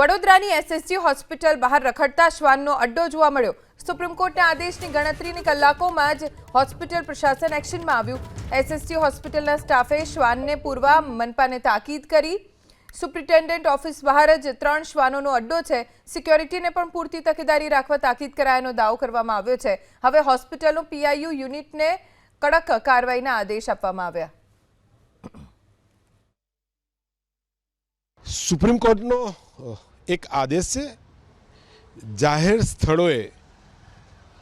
વડોદરાની SSG hospital બહાર રખડતા શ્વાનનો અડ્ડો જોવા મળ્યો। સુપ્રીમ કોર્ટના આદેશની ગણતરીની કલાકોમાં જ હોસ્પિટલ પ્રશાસન એક્શનમાં આવ્યું। એસએસજી હોસ્પિટલના સ્ટાફે શ્વાનને પૂરવા મનપાને તાકીદ કરી। સુપ્રિન્ટેન્ડન્ટ ઓફિસ બહાર જ 3 શ્વાનોનો અડ્ડો છે। સિક્યોરિટીને પણ પૂરતી તકેદારી રાખવા તાકીદ કરાયાનો દાવો કરવામાં આવ્યો છે। હવે હોસ્પિટલનો પીઆઈયુ યુનિટને કડક કાર્યવાહીના આદેશ આપવામાં આવ્યા। सुप्रीम कोर्टનો एक आदेश है जाहिर स्थलोए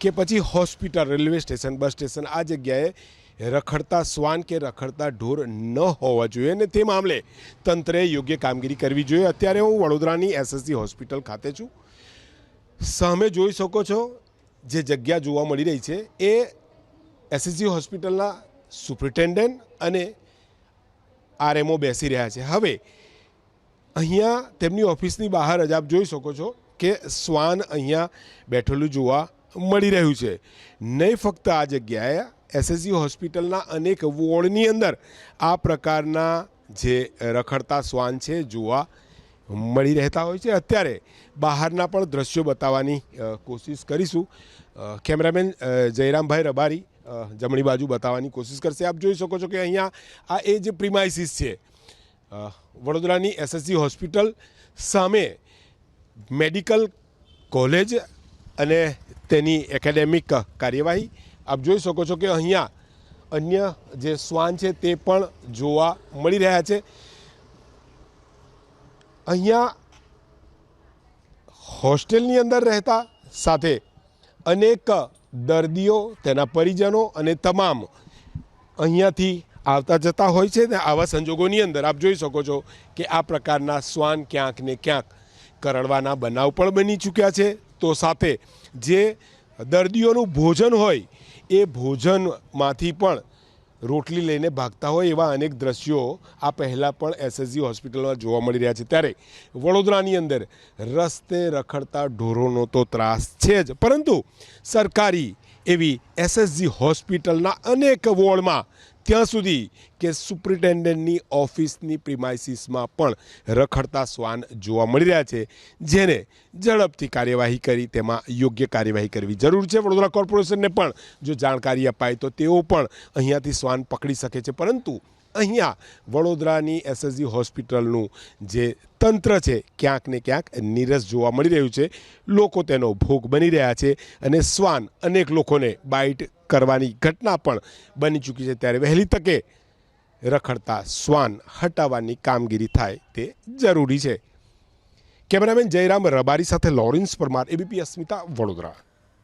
के पछी hospital railway station bus station आ जग्याए रखड़ता श्वान के रखड़ता ढोर न होवा जोईए ने ते मामले तंत्रे योग्य कामगीरी करवी जोईए। अत्यारे हूँ वडोदरानी एसएसजी हॉस्पिटल खाते छूँ। सामे जोई शको छो जे जग्या जोवा मळी रही छे ए एसएसजी हॉस्पिटलना सुप्रिन्टेन्डન્ટ अने आरएमओ बेसी रह्या छे। हवे अहींया तेमनी ऑफिसनी बहार ज आप जोई शको छो के श्वान अहींया बेठेलुं जोवा मळी रह्युं छे। नहीं फक्त आ जग्याए एसएसजी हॉस्पिटलना अनेक वोर्डनी अंदर आ प्रकारना जे रखड़ता श्वान छे जोवा मळी रहता होय छे। अत्यारे बहारना पण दृश्यो बताववानी कोशिश करीशुं। केमेरामेन जयरामभाई रबारी जमणी बाजू बताववानी कोशिश करशे। आप जोई शको छो के अहींया आ ए जे प्रीमाइसिस छे वडोदरानी एसएसजी हॉस्पिटल सामे मेडिकल कॉलेज अने तेनी एकेडेमिक कार्यवाही आप जोई शको छो कि अहींया अन्य जे श्वान छे ते पण जोवा मळी रह्या छे। अहींया होस्टेलनी अंदर रहता साथे अनेक दर्दीओ तेना परिजनों अने तमाम अहींयाथी आवता जता होय छे ने आवा संजोगोनी अंदर आप जोई शको छो कि आ प्रकारना श्वान क्यांक ने क्यांक करड़वाना बनाव पण बनी चूक्या छे। तो साथे जे दर्दीओनुं भोजन होय ए भोजनमांथी पण रोटली लईने भागता होय एवा अनेक दृश्यो आ पहला पण एसएसजी हॉस्पिटलमां जोवा मळी रह्या छे। त्यारे वडोदरानी अंदर रस्ते रखड़ता ढोरोनो तो त्रास छे ज, परंतु सरकारी एवी एसएसजी हॉस्पिटलना अनेक वोर्डमां ત્યાં સુધી કે સુપ્રિન્ટેન્ડન્ટની ઓફિસની પ્રિમાઇસીસમાં પણ રખડતા શ્વાન જોવા મળી રહ્યા છે, જેને ઝડપથી કાર્યવાહી કરી તેમાં યોગ્ય કાર્યવાહી કરવી જરૂર છે। વડોદરા કોર્પોરેશનને પણ જો જાણકારી અપાય તો તેઓ પણ અહીંયાથી શ્વાન પકડી શકે છે, પરંતુ અહીંયા વડોદરાની એસએસજી હોસ્પિટલનું જે તંત્ર છે ક્યાંક ને ક્યાંક નીરસ જોવા મળી રહ્યું છે। લોકો તેનો ભોગ બની રહ્યા છે અને શ્વાન અનેક લોકોને બાઇટ करवानी घटना पण बनी चूकी है। त्यारे वहेली तके रखड़ता श्वान हटाववानी कामगीरी थाय ते जरूरी है। कैमरामेन जयराम रबारी साथे लॉरेंस परमार, एबीपी अस्मिता, वडोदरा।